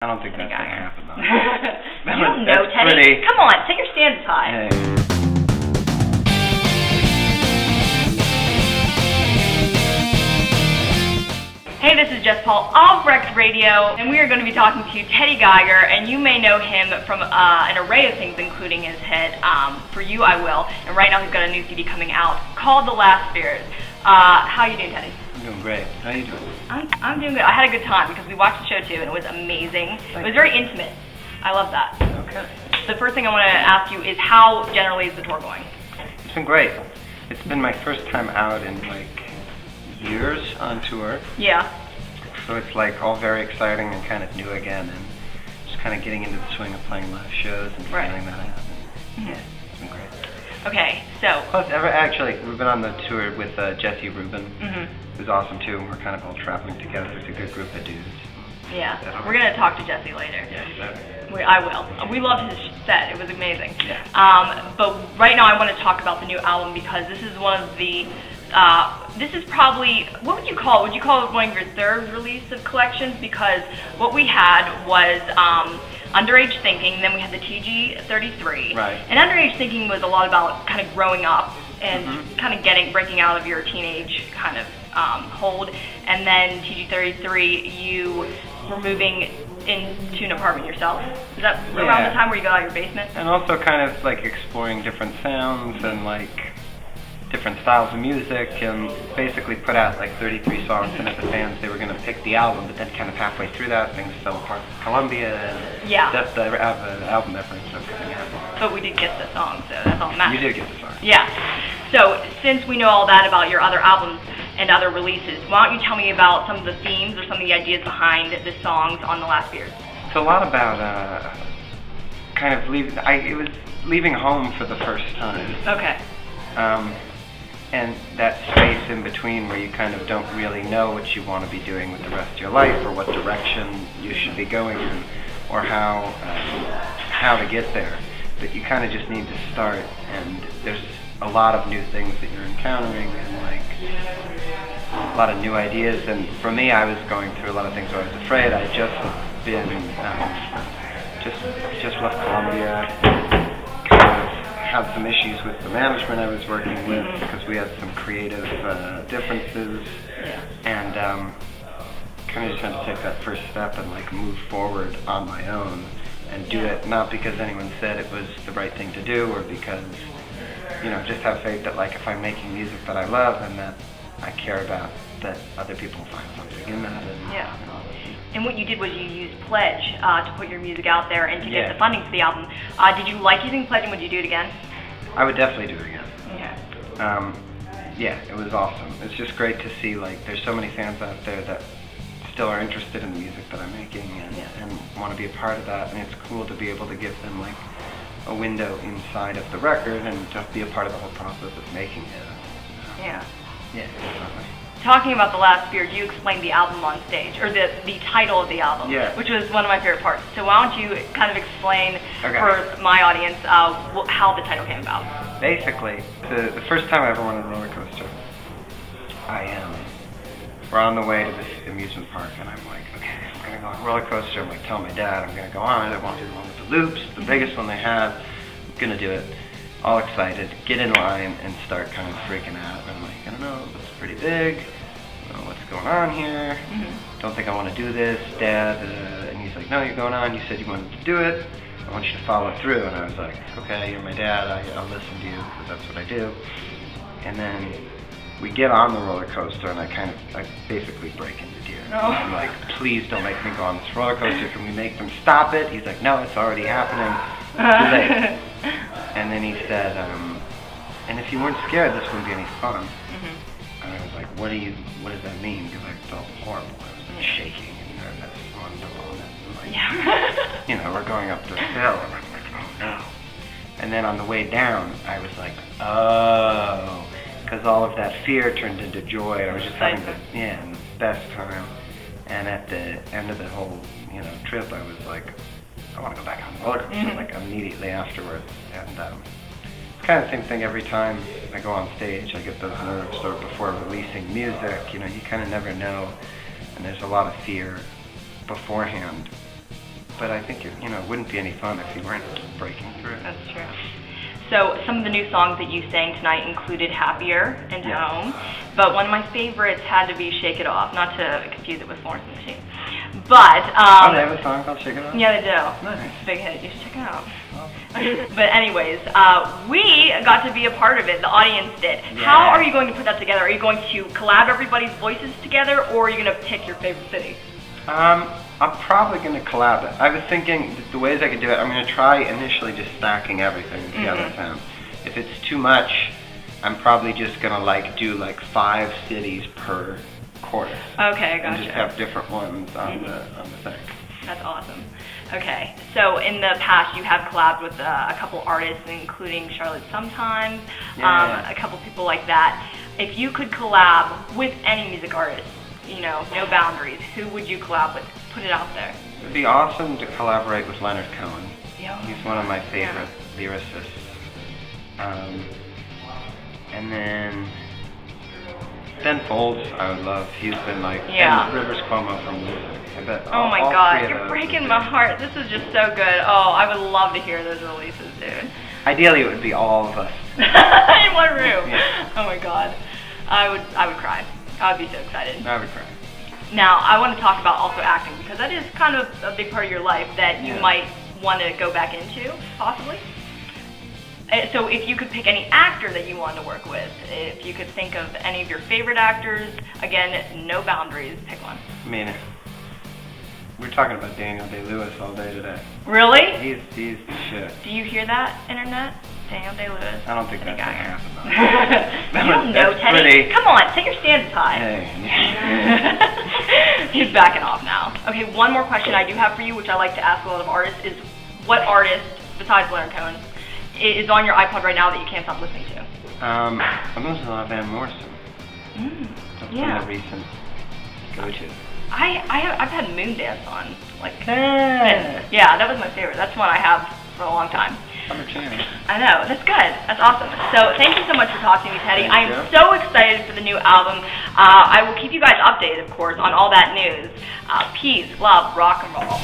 I don't think that's going to happen, though. You don't know, Teddy. Pretty... Come on, set your standards high. Hey. Hey, this is Jess Paul of WreckedRadio, and we are going to be talking to Teddy Geiger, and you may know him from an array of things, including his hit, For You I Will, and right now he's got a new CD coming out called The Last Spears. How you doing, Teddy? I'm doing great. How you doing? I'm doing good. I had a good time because we watched the show too, and it was amazing. It was very intimate. I love that. Okay. The first thing I want to ask you is how generally is the tour going? It's been great. It's been my first time out in like years on tour. Yeah. So it's like all very exciting and kind of new again, and just kind of getting into the swing of playing live shows and feeling that out. Yeah, it's been great. Okay, so. Plus, actually, we've been on the tour with Jesse Ruben. Mm-hmm. It was awesome too. We're kind of all traveling together. It's a good group of dudes. Yeah, we're gonna talk to Jesse later. Yeah, I will. We loved his set. It was amazing. Yeah. But right now, I want to talk about the new album because this is one of the. This is probably, what would you call it? Would you call it one of your third release of collections? Because what we had was Underage Thinking, then we had the TG33. Right. And Underage Thinking was a lot about kind of growing up and kind of breaking out of your teenage kind of hold. And then TG33, you were moving into an apartment yourself. Is that around the time where you got out of your basement? And also kind of like exploring different sounds and like different styles of music, and basically put out like 33 songs, and as the fans they were going to pick the album, but then kind of halfway through that things fell apart with Columbia, and that's the album never ended up coming out. But we did get the song, so that's all that matters. You did get the song. Yeah. So since we know all that about your other albums and other releases, why don't you tell me about some of the themes or some of the ideas behind the songs on The Last Spears? It's a lot about kind of it was leaving home for the first time. Okay. And that space in between where you kind of don't really know what you want to be doing with the rest of your life, or what direction you should be going in, or how to get there. But you kind of just need to start, and there's a lot of new things that you're encountering, and like a lot of new ideas. And for me, I was going through a lot of things where I was afraid. I just been just left Columbia. Had some issues with the management I was working with because we had some creative differences, and kind of just had to take that first step and like move forward on my own and do it, not because anyone said it was the right thing to do, or because, you know, just have faith that like if I'm making music that I love and that I care about, that other people find something in that. And, And what you did was you used Pledge to put your music out there and to get the funding for the album. Did you like using Pledge, and would you do it again? I would definitely do it again. Yeah. Yeah, it was awesome. It's just great to see like there's so many fans out there that still are interested in the music that I'm making and want to be a part of that. And it's cool to be able to give them like a window inside of the record and just be a part of the whole process of making it. Yeah. Yeah, definitely. Talking about The Last Spears, you explained the album on stage, or the title of the album, which was one of my favorite parts. So why don't you kind of explain for my audience how the title came about? Basically, the first time I ever went on a roller coaster, we're on the way to this amusement park, and I'm like, okay, I'm going to go on a roller coaster. I'm like, telling my dad, I'm going to go on it. I want to do the one with the loops, the biggest one they have. I'm going to do it. All excited, get in line, and start kind of freaking out. And I'm like, I don't know, it's pretty big. I don't know what's going on here. Don't think I want to do this, Dad. And he's like, no, you're going on. You said you wanted to do it. I want you to follow through. And I was like, okay, you're my dad. I'll listen to you because that's what I do. And then we get on the roller coaster, and I basically break into tears. I'm like, please don't make me go on this roller coaster. Can we make them stop it? He's like, no, it's already happening. Too late. And then he said, and if you weren't scared, this wouldn't be any fun. And I was like, what does that mean? Because I felt horrible. I was like shaking and nervous on it. Like, you know, we're going up this hill, and I'm like, oh no. And then on the way down, I was like, oh, because all of that fear turned into joy. I was just having the best time. And at the end of the whole, trip, I was like, I want to go back on the roller coaster, like immediately afterwards. And it's kind of the same thing every time I go on stage. I get those nerves sort of before releasing music. You kind of never know, and there's a lot of fear beforehand but I think it wouldn't be any fun if you weren't breaking through. That's true. So some of the new songs that you sang tonight included Happier and Home, but one of my favorites had to be Shake It Off, not to confuse it with Florence and the Machine. But oh, they have a song called Shake It Off? Yeah, they do. Nice. Big hit. You should check it out. But anyways, we got to be a part of it. The audience did. Yeah. How are you going to put that together? Are you going to collab everybody's voices together, or are you going to pick your favorite city? I'm probably going to collab it. I was thinking the ways I could do it. I'm going to try initially just stacking everything together. If it's too much, I'm probably just going to do 5 cities per quarter. Okay, gotcha. And just have different ones on the thing. That's awesome. Okay, so in the past you have collabed with a couple artists, including Charlotte Sometimes, a couple people like that. If you could collab with any music artist, no boundaries, who would you collab with? Put it out there. It would be awesome to collaborate with Leonard Cohen. Yeah. He's one of my favorite lyricists. And then Ben Folds, I would love. He's been and Rivers Cuomo from music. I bet. Oh my God, you're breaking my heart. This is just so good. Oh, I would love to hear those releases, dude. Ideally, it would be all of us in one room. Yeah. Oh my God, I would cry. I would be so excited. I would cry. Now, I want to talk about also acting, because that is kind of a big part of your life that you might want to go back into, possibly. So if you could pick any actor that you want to work with, if you could think of any of your favorite actors, again, no boundaries, pick one. I mean, we're talking about Daniel Day-Lewis all day today. Really? He's the shit. Do you hear that, Internet? Daniel Day-Lewis. I don't think that's going to happen. You don't know, Teddy. Pretty. Come on, take your standards high. Hey. He's backing off now. Okay, one more question I do have for you, which I like to ask a lot of artists, is what artist, besides Leonard Cohen, is on your iPod right now that you can't stop listening to? I'm listening to a lot of Van Morrison. That's one of the recent go-tos. I've had Moondance on. Yeah, that was my favorite. That's one I have for a long time. Summer Jam. I know, that's good. That's awesome. So thank you so much for talking to me, Teddy. I am so excited for the new album. I will keep you guys updated, of course, on all that news. Peace, love, rock and roll.